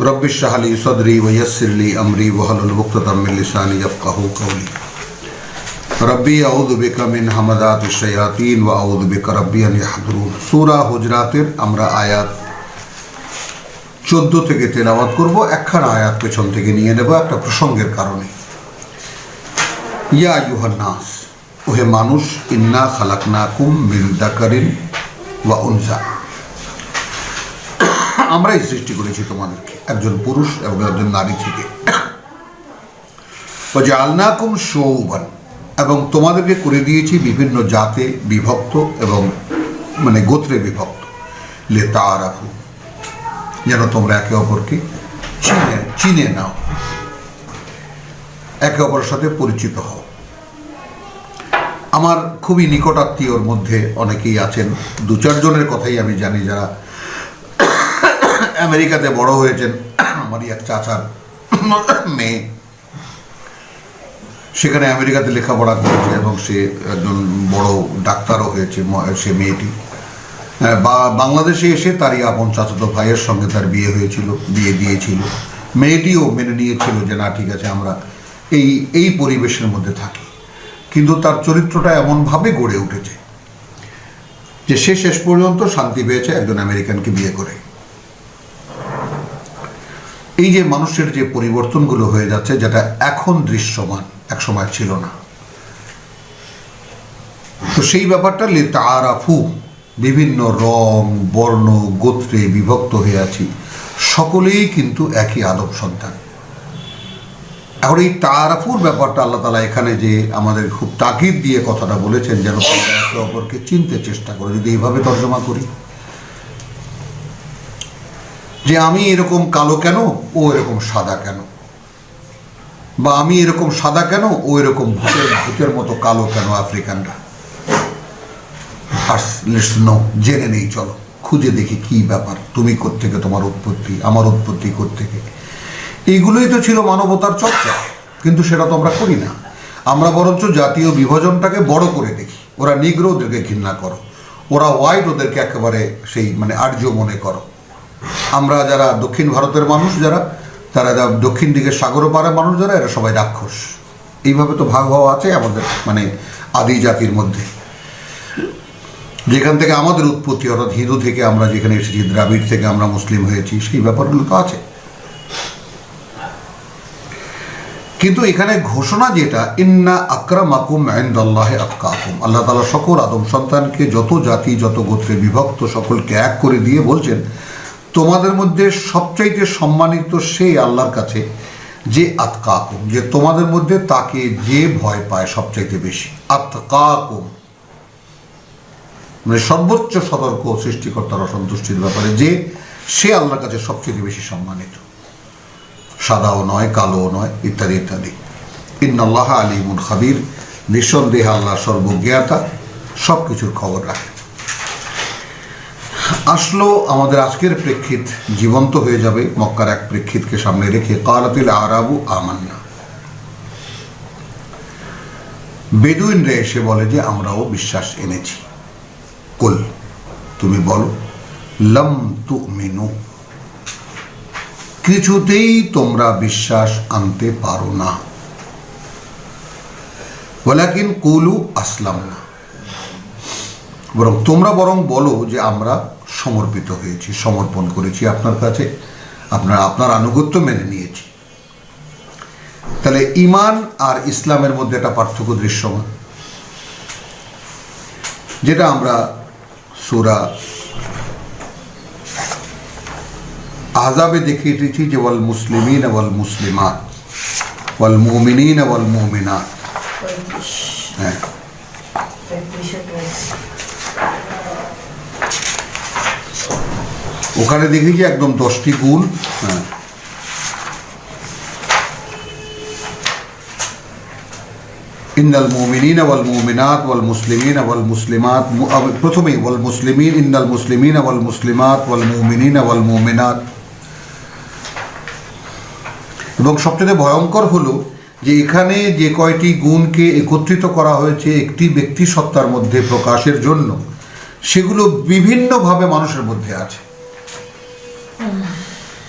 Rabbi इश्रह ली सदरी व यस्सिर ली अमरी वहलुल उक़दतम मिन लिसानी यफ़क़हू क़ौली रब्बी आऊज़ु बिका मिन हमज़ातिश शयातीन व आऊज़ु बिका रब्बी अन यहज़ुरून। सूरा हुजरातेर আমরা আয়াত 14 থেকে তেলাওয়াত করব। একখানা আয়াত পেছন থেকে নিয়ে নেব একটা প্রসঙ্গের কারণে। ইয়া আইয়ুহান নাস, ওহে মানুষ, ইন্না খালাকনাকুম মিন যাকারিন ওয়া উনসা, আমরাই সৃষ্টি করেছি তোমাদেরকে একজন পুরুষ এবং একজন নারী থেকে। ওয়া জাআলনাকুম শুউবান, এবং তোমাদেরকে করে দিয়েছি বিভিন্ন জাতে বিভক্ত এবং গোত্রে বিভক্ত। লিতাআরাফু, যেন তোমরা একে অপরকে চিনে নাও, একে অপরের সাথে পরিচিত হও। আমার খুবই নিকটাত্মীয়র মধ্যে অনেকেই আছেন, 2-4 জনের কথাই আমি জানি যারা আমেরিকাতে বড় হয়েছেন। আমারই এক চাচার মেয়ে সেখানে আমেরিকাতে লেখাপড়া করেছে এবং সে একজন বড় ডাক্তারও হয়েছে। সে মেয়েটি বাংলাদেশে এসে তারই আপন চাচাতো ভাইয়ের সঙ্গে তার বিয়ে হয়েছিল, বিয়ে দিয়েছিল। মেয়েটিও মেনে নিয়েছিল যে না, ঠিক আছে, আমরা এই পরিবেশের মধ্যে থাকি। কিন্তু তার চরিত্রটা এমনভাবে গড়ে উঠেছে যে সে শেষ পর্যন্ত শান্তি পেয়েছে একজন আমেরিকানকে বিয়ে করে। এই যে মানুষের যে পরিবর্তনগুলো হয়ে যাচ্ছে, যেটা এখন দৃশ্যমান, এক সময় ছিল না, তো সেই ব্যাপারটা লিতাআরাফু, বিভিন্ন রং বর্ণ গোত্রে বিভক্ত হয়ে আছি, সকলেই কিন্তু একই আদম সন্তান। এখন এই তাআরাফুর ব্যাপারটা আল্লাহ তাআলা এখানে যে আমাদের খুব তাকিদ দিয়ে কথাটা বলেছেন, যেন একে অপরকে চিনতে চেষ্টা করে। যদি এইভাবে তর্জমা করি যে আমি এরকম কালো কেন, ও এরকম সাদা কেন, বা আমি এরকম সাদা কেন, ও এরকম ভূতের মতো কালো কেন আফ্রিকানরা, জেনে নেই, চলো খুঁজে দেখি কি ব্যাপার, তুমি কোত্থেকে, তোমার উৎপত্তি, আমার উৎপত্তি কোত্থেকে। এইগুলোই তো ছিল মানবতার চর্চা, কিন্তু সেটা তো আমরা করি না। আমরা বরঞ্চ জাতীয় বিভাজনটাকে বড় করে দেখি। ওরা নিগ্রো, ওদেরকে ঘৃণা করো, ওরা হোয়াইট, ওদেরকে একেবারে সেই আর্য মনে করো। আমরা যারা দক্ষিণ ভারতের মানুষ, তারা দক্ষিণ দিকে সাগর পাড়ার মানুষ যারা, এরা সবাই রাক্ষস। এইভাবে তো ভাগ হওয়া আছে আমাদের আদি জাতির মধ্যে। যেখান থেকে আমাদের উৎপত্তি, অর্থাৎ হিন্দু থেকে আমরা যেখানে এসেছি, দ্রাবিড় থেকে আমরা মুসলিম হয়েছি, সেই ব্যাপারগুলো তো আছে। কিন্তু এখানে ঘোষণা যেটা, ইন্না আকরামাকুম ইনদাল্লাহি আতকাকুম, আল্লাহ তাআলা সকল আদম সন্তানকে যত জাতি যত গোত্রে বিভক্ত সকলকে এক করে দিয়ে বলছেন, তোমাদের মধ্যে সবচাইতে সম্মানিত সেই আল্লাহর কাছে যে আতকাকুম, যে তোমাদের মধ্যে তাকে যে ভয় পায় সবচাইতে বেশি। আতকাকুম সর্বোচ্চ সতর্ক সৃষ্টিকর্তার অসন্তুষ্টির ব্যাপারে, যে সে আল্লাহর কাছে সবচেয়ে বেশি সম্মানিত, সাদাও নয়, কালোও নয়, ইত্যাদি ইত্যাদি। ইন্নাল্লাহা আলিমুন খাবির, নিঃসন্দেহে আল্লাহ সর্বজ্ঞাতা, সব কিছুর খবর রাখে। আসলো আমাদের আজকের প্রেক্ষিত জীবন্ত হয়ে যাবে মক্কার এক প্রেক্ষিতকে সামনে রেখে। কালাতিল আরাবু আমান্না, বেদুইনরা এসে বলে যে আমরাও বিশ্বাস এনেছি। কুল, তুমি বলো, লাম তুমিনু, কিছুতেই তোমরা বিশ্বাস আনতে পারো না। ওয়ালাকিন কুলু আসলামনা, তোমরা বলো যে আমরা সমর্পিত হয়েছি, সমর্পণ করেছি আপনার কাছে, আপনার আনুগত্য মেনে নিয়েছি। তাহলে ঈমান আর ইসলামের মধ্যে একটা পার্থক্য দৃশ্যমান, যেটা আমরা সূরা আহজাবে দেখিয়ে দিয়েছি যে ওয়াল মুসলিমিন ওয়াল মুসলিমাত ওয়াল মুমিনিন ওয়াল মুমিনাত। হ্যাঁ, ওখানে দেখেছি একদম 10টি গুণ। হ্যাঁ, ইন্নাল মুমিনিনা ওয়াল মুমিনাত ওয়াল মুসলিমিনা ওয়াল মুসলিমাত, প্রথমেই ওয়াল মুসলিমিন, ইন্নাল মুসলিমিনা ওয়াল মুসলিমাত ওয়াল মুমিনিনা ওয়াল মুমিনাত। এবং সবচেয়ে ভয়ঙ্কর হলো যে এখানে যে কয়টি গুণকে একত্রিত করা হয়েছে একটি ব্যক্তি সত্তার মধ্যে প্রকাশের জন্য, সেগুলো বিভিন্নভাবে মানুষের মধ্যে আছে।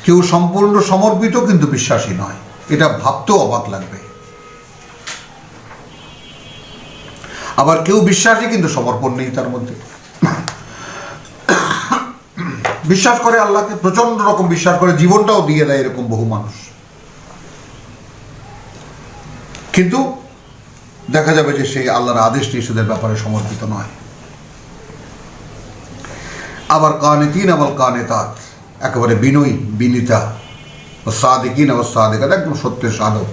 কেউ সম্পূর্ণ সমর্পিত কিন্তু বিশ্বাসী নয়, এটা ভাবতেও অবাক লাগবে। আবার কেউ বিশ্বাসী কিন্তু সমর্পণ নেই তার মধ্যে। বিশ্বাস করে আল্লাহকে, প্রচন্ড রকম বিশ্বাস করে, জীবনটাও দিয়ে দেয়, এরকম বহু মানুষ। কিন্তু দেখা যাবে যে সেই আল্লাহর আদেশ নিষেধের ব্যাপারে সমর্পিত নয়। আবার কানিতিন আবার কানেতাত, একেবারে বিনয়ী বিনীতা, সাদিকিন আবার সাদেকাত, একদম সত্যের সাধক।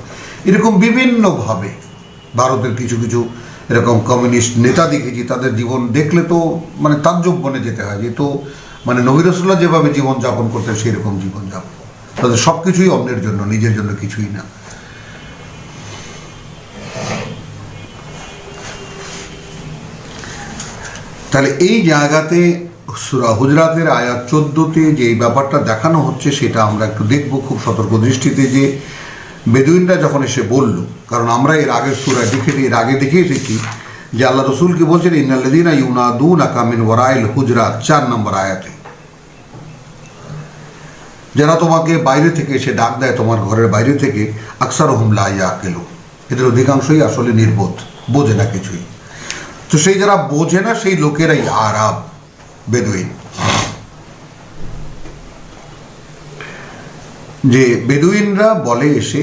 এরকম বিভিন্নভাবে ভারতের কিছু কিছু এরকম কমিউনিস্ট নেতা দেখেছি, তাদের জীবন দেখলে তো মানে তাজ্জব বনে যেতে হয়, যে তো মানে নবী রাসূলুল্লাহ যেভাবে জীবনযাপন করতেন সেই রকম জীবনযাপন। তাদের সব কিছুই অন্যের জন্য, নিজের জন্য কিছুই না। তাহলে এই জায়গাতে সূরা হুজরাতের আয়াত 14-তে যে এই ব্যাপারটা দেখানো হচ্ছে সেটা আমরা একটু দেখব খুব সতর্ক দৃষ্টিতে, যে বেদুইনরা যখন এসে বলল, কারণ আমরা এর আগের সূরায় এর আগে দেখে এসেছি যে আল্লাহ রসুলকে বলছেন ইন্নাল্লাযীনা ইউনাদুনাকা মিন ওয়ারাইল হুজরাত, 4 নম্বর আয়াতে, যারা তোমাকে বাইরে থেকে এসে ডাক দেয়, তোমার ঘরের বাইরে থেকে, আকসারুহুম লা ইয়াকিলুন, এদের অধিকাংশই আসলে নির্বোধ, বোঝে না কিছুই। তো সেই যারা বোঝে না সেই লোকেরাই আরাব, বেদুইন। যে বেদুইনরা বলে এসে,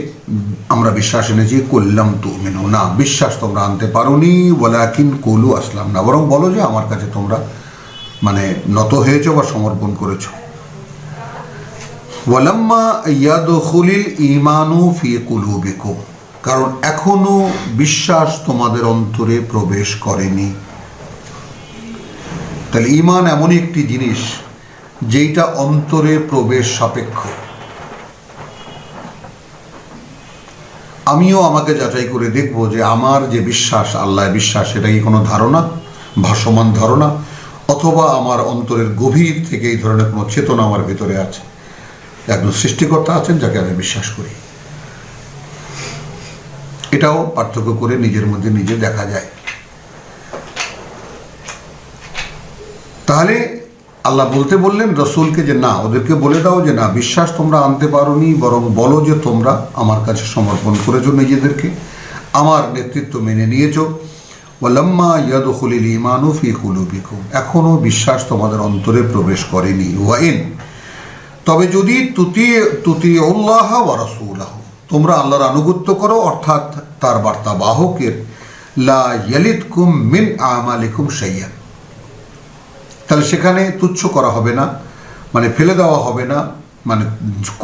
আমরা বিশ্বাস এনেছি, কুল্লাম তুমিনু, না বিশ্বাস তোমরা আনতে পারোনি, ওয়ালাকিন কুলু আসলাম না, বরং বলো যে আমার কাছে তোমরা মানে নত হয়েছো বা সমর্পণ করেছো। ওয়ালাম্মা ইয়াদখুলিল ঈমানু ফি কুলুবিকুম, কারণ এখনো বিশ্বাস তোমাদের অন্তরে প্রবেশ করেনি। তাহলে ঈমান এমনই একটি জিনিস যেটা অন্তরে প্রবেশ সাপেক্ষ। আমিও আমাকে যাচাই করে দেখব যে আমার যে বিশ্বাস, আল্লাহ বিশ্বাস, সেটা কি কোনো ধারণা, ভাসমান ধারণা, অথবা আমার অন্তরের গভীর থেকে এই ধরনের কোনো চেতনা আমার ভিতরে আছে, একজন সৃষ্টিকর্তা আছেন যাকে আমি বিশ্বাস করি। এটাও পার্থক্য করে নিজের মধ্যে নিজে দেখা যায়। তাহলে আল্লাহ বলতে বললেন রসুলকে যে না, ওদেরকে বলে দাও যে না, বিশ্বাস তোমরা আনতে পারোনি, বরং বলো যে তোমরা আমার কাছে সমর্পণ করেছো নিজেদেরকে, আমার নেতৃত্ব মেনে নিয়েছো। ওয়ালাম্মা ইয়াদখুলিল ঈমানু ফি কুলুবিকুম, এখনো বিশ্বাস তোমাদের অন্তরে প্রবেশ করেনি। ওয়াইন, তবে যদি তুতিউল্লাহ ওয়া রাসূলাহু, তোমরা আল্লাহর আনুগত্য করো, অর্থাৎ তার বার্তা বাহকের, লা ইয়ালিদকুম মিন আমালিকুম শাইয়ান, তাহলে সেখানে তুচ্ছ করা হবে না, মানে ফেলে দেওয়া হবে না, মানে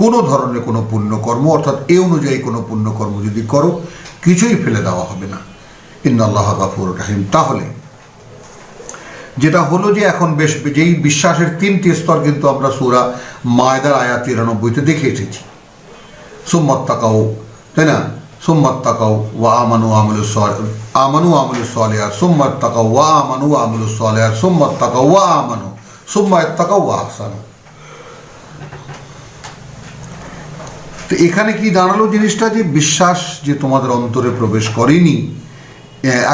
কোনো ধরনের কোনো পুণ্যকর্ম, অর্থাৎ এ অনুযায়ী কোনো পুণ্যকর্ম যদি করো কিছুই ফেলে দেওয়া হবে না। ইন্নাল্লাহা গাফুরুর রাহিম। তাহলে যেটা হলো যে এখন বেশ যেই বিশ্বাসের 3টি স্তর কিন্তু আমরা সূরা মায়দার আয়াত 93-তে দেখে এসেছি। সুম্মাত তাকাউ, তাই না, সুম্মাত তাকাউ ওয়া আমানু আমালুস সালিহাত, সুম্মাত তাকাউ ওয়া আমানু আমালুস সালিহাত, সুম্মাত তাকাউ ওয়া আমানু, সুম্মাত তাকাউ ওয়া আহসানু। তো এখানে কি দাঁড়ালো জিনিসটা, যে বিশ্বাস যে তোমাদের অন্তরে প্রবেশ করেনি,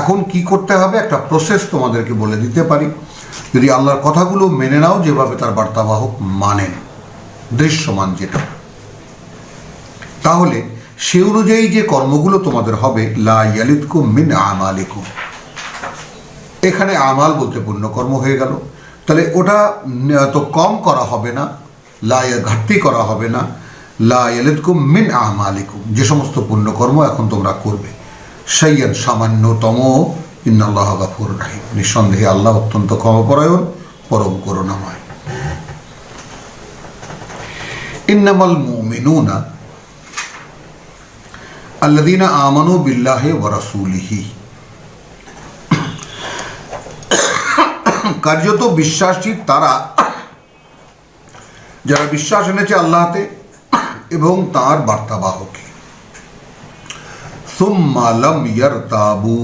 এখন কি করতে হবে, একটা প্রসেস তোমাদেরকে বলে দিতে পারি। যদি আল্লাহর কথাগুলো মেনে নাও যেভাবে তার বার্তাবাহক মানেন, দৃশ্যমান যেটা, তাহলে সে অনুযায়ী যে কর্মগুলো তোমাদের হবে, লা ইয়ালিদকুম মিন আমালিকুম, এখানে আমাল বলতে পুণ্যকর্ম হয়ে গেল। তাহলে ওটা তো কম করা হবে না, ঘাটতি করা হবে না। লা ইয়ালিদকুম মিন আমালিকুম, যে সমস্ত পুণ্যকর্ম এখন তোমরা করবে, শাইয়ান, সামান্যতম, ইন্নাল্লাহা গাফুরুর রাহিম, নিঃসন্দেহে আল্লাহ অত্যন্ত ক্ষমাপরায়ণ, পরম করুণাময়। ইন্নামাল মুমিনুনা আল্লাযীনা আমানু বিল্লাহি ওয়া রাসূলিহি, কার্যত বিশ্বাসী তারা যারা বিশ্বাস এনেছে আল্লাহতে এবং তার বার্তাবাহকে। সুম্মা লাম ইয়ারতাবু,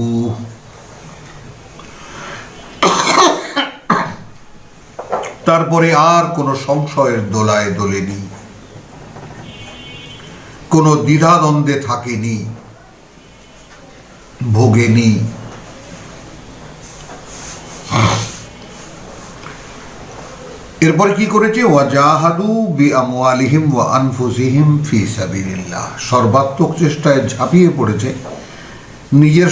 তারপরে আর কোনো সংশয়ের দোলায় দোলেনি, কোনো দ্বিধাদ্বন্দ্বে থাকেনি, ভোগেনি। এরপরে কি করেছে, ওয়াজাহাদু বিআমওয়ালিহিম ওয়া আনফুসিহিম ফি সাবিলিল্লাহ, সর্বাত্মক চেষ্টায় ঝাঁপিয়ে পড়েছে নিজের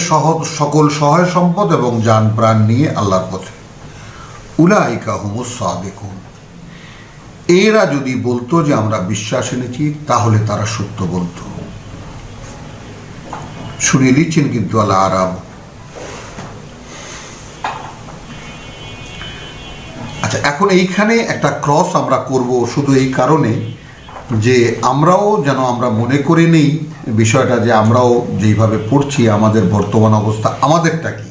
সকল সহায় সম্পদ এবং জান প্রাণ নিয়ে আল্লাহর পথে। উলাইকা হুমুস সাদিকুন, এরা যদি বলতো যে আমরা বিশ্বাস এনেছি, তাহলে তারা সত্য বলতো। শুনিয়ে দিচ্ছেন কিন্তু আল আরাব। আচ্ছা, এখন এইখানে একটা ক্রস আমরা করব শুধু এই কারণে যে আমরাও যেন আমরা মনে করে নেই বিষয়টা যে আমরাও যেইভাবে পড়ছি আমাদের বর্তমান অবস্থা আমাদেরটা কি।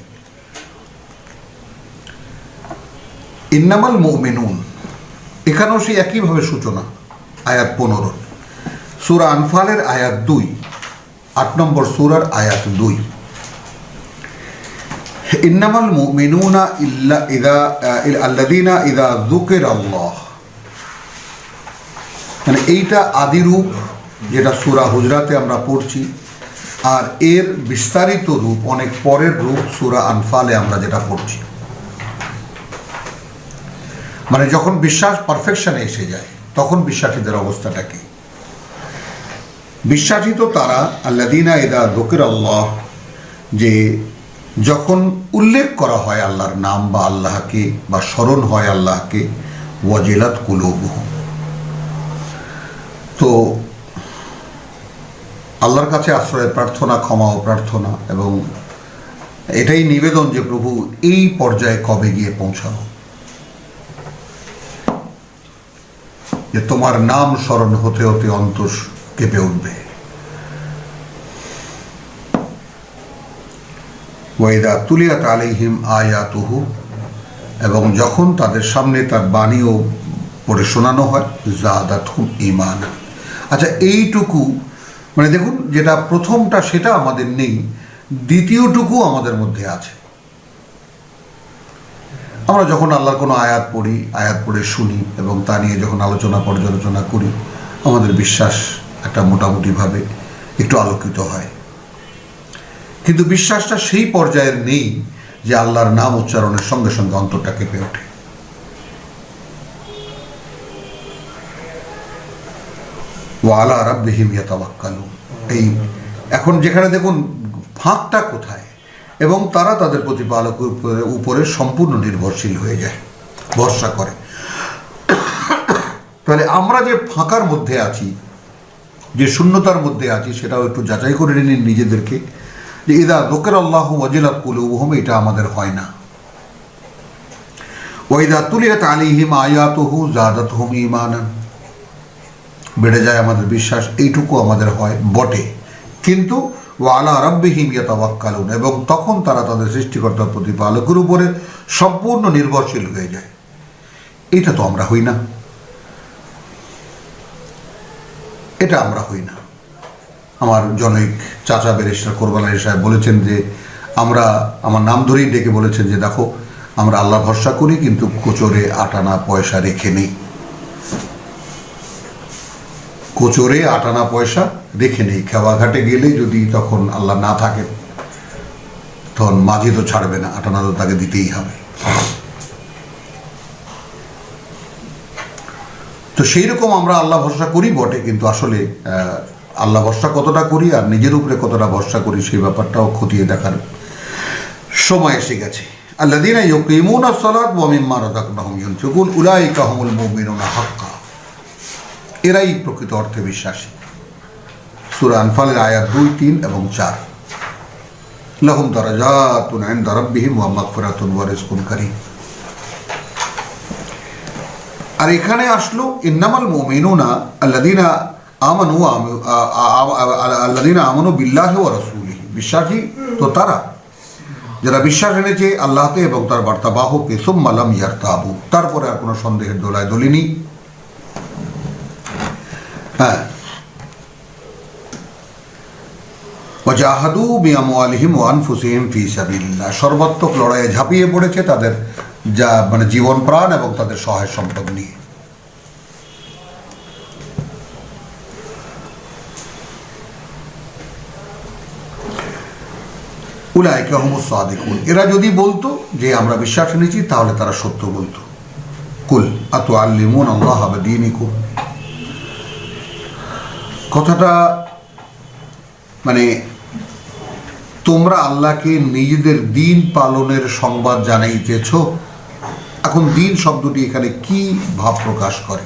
ইন্নামাল মুমিনুন, এখানেও সেই একইভাবে সূচনা। আয়াত 15, সূরা আনফালের আয়াত 2, 8 নম্বর সূরার আয়াত 2। ইন্নামাল মুমিনুনা আল্লাযীনা ইযা যুকিরাল্লাহ, মানে এইটা আদি রূপ যেটা সূরা হুজরাতে আমরা পড়ছি, আর এর বিস্তারিত রূপ অনেক পরের রূপ সূরা আনফালে আমরা যেটা পড়ছি। মানে যখন বিশ্বাস পারফেকশনে এসে যায় তখন বিশ্বাসীদের অবস্থাটা কি? বিশ্বাসী তো তারা আল্লাযীনা ইযা যুকিরাল্লাহ, যে যখন উল্লেখ করা হয় আল্লাহর নাম বা আল্লাহকে, বা স্মরণ হয় আল্লাহকে, ওয়াজিলাত কুলুবুহুম, তো আল্লাহর কাছে আশ্রয় প্রার্থনা, ক্ষমা ও প্রার্থনা, এবং এটাই নিবেদন যে প্রভু এই পর্যায়ে কবে গিয়ে পৌঁছানো, যে তোমার নাম স্মরণ হতে হতে অন্তর কেঁপে উঠবে। ওয়াইদা তুলিয়াত আলাইহিম আয়াতুহু, এবং যখন তাদের সামনে তার বাণীও পড়ে শোনানো হয়, যাদাতহুম ঈমানা। আচ্ছা, এইটুকু মানে দেখুন, যেটা প্রথমটা সেটা আমাদের নেই, দ্বিতীয়টুকু আমাদের মধ্যে আছে। আমরা যখন আল্লাহর কোনো আয়াত পড়ি, আয়াত পড়ে শুনি, এবং তা নিয়ে যখন আলোচনা পর্যালোচনা করি, আমাদের বিশ্বাস একটা মোটামুটিভাবে একটু আলোকিত হয়। কিন্তু বিশ্বাসটা সেই পর্যায়ের নেই যে আল্লাহর নাম উচ্চারণের সঙ্গে সঙ্গে অন্তরটা কেঁপে ওঠে। ওয়া আলা রাব্বিহিম ইয়াতাওয়াক্কালুন, এই এখন যেখানে দেখুন ফাঁকটা কোথায়, এবং তারা তাদের প্রতিপালকের উপরে সম্পূর্ণ নির্ভরশীল হয়ে যায়, ভরসা করে। তাহলে আমরা যে ফাঁকার মধ্যে আছি, যে শূন্যতার মধ্যে আছি, সেটাও একটু যাচাই করে নিন নিজেদেরকে, যে ইযা যুকিরাল্লাহু ওয়াজিলাত কুলুবুহুম, এটা আমাদের হয় না। ওয়া ইযা তুলিয়াত আলাইহিম আয়াতুহু যাদাতহুম ঈমানান, বেড়ে যায় আমাদের বিশ্বাস, এইটুকু আমাদের হয় বটে, কিন্তু ওয়া আলা রাব্বিহিম ইয়াতাওয়াক্কালুন, এবং তখন তারা তাদের সৃষ্টিকর্তার প্রতিপালকের উপরে সম্পূর্ণ নির্ভরশীল হয়ে যায়। এটা তো আমরা হই না, এটা আমরা হই না। আমার জনৈক চাচা ব্যারিস্টার কোরবান আলী সাহেব বলেছেন যে আমরা, আমার নাম ধরেই ডেকে বলেছেন যে দেখো, আমরা আল্লাহ ভরসা করি কিন্তু কোচরে আটানা পয়সা রেখে নেই, কোচরে আটানা পয়সা রেখে নেই। খেওয়াঘাটে গেলে যদি তখন আল্লাহ না থাকে, তখন মাঝি তো ছাড়বে না, আটানা তো তাকে দিতেই হবে। তো সেই রকম আমরা আল্লাহ ভরসা করি বটে, কিন্তু আসলে আল্লাহ ভরসা কতটা করি আর নিজের উপরে কতটা ভরসা করি সেই ব্যাপারটাও খতিয়ে দেখার সময় এসে গেছে। আল্লাযীনা ইউকিমুনাস সালাত ওয়া মিম্মা রাযাকনাহুম ইউনফিকুন উলাইকা হুমুল মুমিনুনা হাক্কা, এরাই প্রকৃত অর্থে বিশ্বাসী। সূরা আনফালের আয়াত 2, 3 এবং 4। লাহুম দারাজাতুন ইনদা রাব্বিহিম ওয়া মাগফিরাতুন ওয়া রিজকুন কারীম। আর এখানে আসলো ইন্নামাল মুমিনুনা আল্লাযীনা আমানু বিল্লাহি ওয়া রাসূলিহি, বিশ্বাসী তো তারা যারা বিশ্বাস এনেছে আল্লাহতে এবং তার বার্তাবাহকে, সুম্মা লাম ইয়ারতাবু, তারপরে আর কোনো সন্দেহের দোলায় দলিনি। হ্যাঁ, ওয়াজাহাদু বিআমওয়ালিহিম ওয়া আনফুসিহিম ফি সাবিলিল্লাহ, সর্বাত্মক লড়াইয়ে ঝাঁপিয়ে পড়েছে তাদের যা মানে জীবন প্রাণ এবং তাদের সহায় সম্পদ নিয়ে। উলাইকা হুমুস সাদিকুন, এরা যদি বলতো যে আমরা বিশ্বাস এনেছি, তাহলে তারা সত্য বলতো। কুল আতুআল্লিমুন আল্লাহ বিদীনিকুম। কথাটা মানে তোমরা আল্লাহকে নিজেদের দিন পালনের সংবাদ জানাইতেছ। এখন দিন শব্দটি এখানে কি ভাব প্রকাশ করে?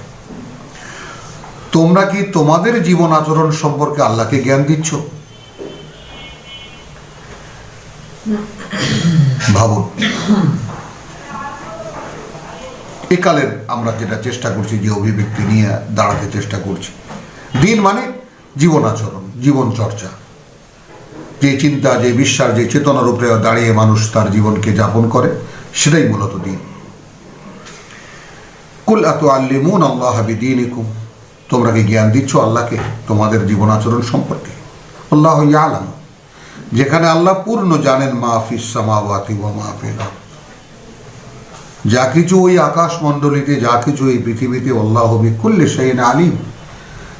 তোমরা কি তোমাদের জীবন আচরণ সম্পর্কে আল্লাহকে জ্ঞান দিচ্ছ? ভাবুন, একালের আমরা যেটা চেষ্টা করছি, যে অভিব্যক্তি নিয়ে দাঁড়াতে চেষ্টা করছি, দিন মানে জীবন আচরণ, জীবন চর্চা, যে চিন্তা, যে বিশ্বাস, যে চেতনার উপরে দাঁড়িয়ে মানুষ তার জীবনকে যাপন করে, সেটাই মূলত দিন। কুল আতুআল্লিমুন আল্লাহ বিদীনিকুম, তোমরা কি জ্ঞান দিচ্ছ আল্লাহকে তোমাদের জীবন আচরণ সম্পর্কে? আল্লাহু ইয়ালাম, যেখানে আল্লাহ পূর্ণ জানেন, মা ফিস সামাওয়াতি ওয়া মা ফিল আরদ, যা কিছু ওই আকাশমণ্ডলীতে, যা কিছু এই পৃথিবীতে, আল্লাহু বিকুল্লি শাইইন আলিম,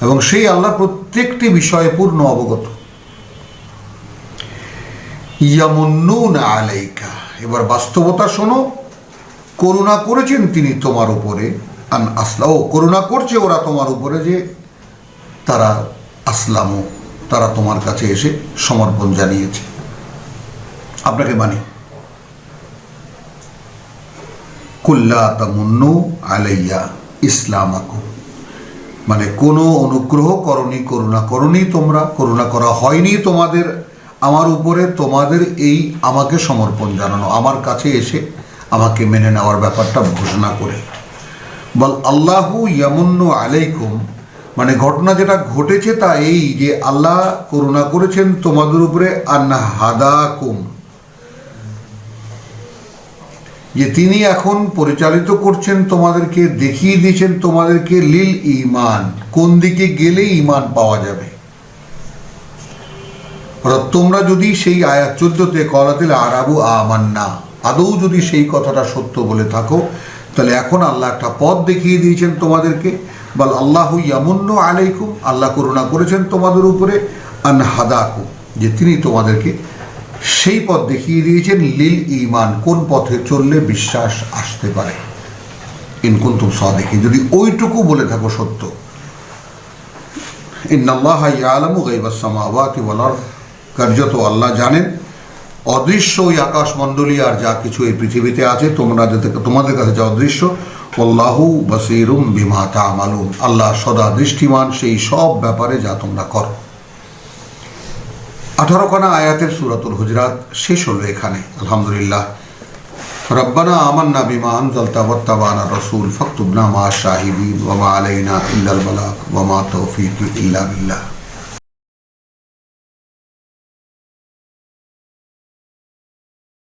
এবং সেই আল্লাহ প্রত্যেকটি বিষয়ে পূর্ণ অবগত। ইয়ামুন্নুনা আলাইকা, এবার বাস্তবতা শোনো, করুণা করেছেন তিনি তোমার উপরে, আন আসলাও, করুণা করছে ওরা তোমার উপরে, যে তারা আসলামু, তারা তোমার কাছে এসে সমর্পণ জানিয়েছে আপনাকে। মানে কুল্লা তামুন্নু আলাইয়া ইসলামাকুম, মানে কোনো অনুগ্রহ করনি, করুণা করনি তোমরা, করুণা করা হয়নি তোমাদের আমার উপরে, তোমাদের এই আমাকে সমর্পণ জানানো, আমার কাছে এসে আমাকে মেনে নেওয়ার ব্যাপারটা ঘোষণা করে। বল আল্লাহু ইয়ামুন্নু আলাইকুম, মানে ঘটনা যেটা ঘটেছে তা এই যে আল্লাহ করুণা করেছেন তোমাদের উপরে, আন হাদাকুম, যে তিনি এখন পরিচালিত করছেন তোমাদেরকে, দেখিয়ে দিয়েছেন তোমাদেরকে, লিল ঈমান, কোন দিকে গেলে ঈমান পাওয়া যাবে। তোমরা যদি সেই আয়াত 14তে কলাতিল আরাবু আমান্না, আদৌ যদি সেই কথাটা সত্য বলে থাকো, তাহলে এখন আল্লাহ একটা পথ দেখিয়ে দিয়েছেন তোমাদেরকে। বল আল্লাহু ইয়ামুন্নু আলাইকুম, আল্লাহ করুণা করেছেন তোমাদের উপরে, আন হাদাকুম, যে তিনি তোমাদেরকে সেই পথ দেখিয়ে দিয়েছেন, লিল ঈমান, কোন পথে চললে বিশ্বাস আসতে পারে। ইন কুনতুম সাদিকিন, যদি ওইটুকু বলে থাকো সত্য। ইন্নাল্লাহা ইয়ালামু গায়বাস সামাওয়াতি ওয়াল আরদ, কার্যত আল্লাহ জানেন অদৃশ্য ওই আকাশমণ্ডলী আর যা কিছু এই পৃথিবীতে আছে, তোমাদের কাছে যা অদৃশ্য। আল্লাহু বাসীরুম বিমা তা'মালুন, আল্লাহ সদা দৃষ্টিমান সেই সব ব্যাপারে যা তোমরা করো। 18 খানা আয়াতের সূরাতুল হুজরাত শেষ হলো এখানে। আলহামদুলিল্লাহ। রব্বানা আমান্না বিমা আনজালতা ওয়াত্তাবা'না রাসূল ফাকতুবনা মা শাহিদিন ওয়া মা আলাইনা ইল্লাল বালাগ ওয়া মা তাওফীকি ইল্লা বিল্লাহ।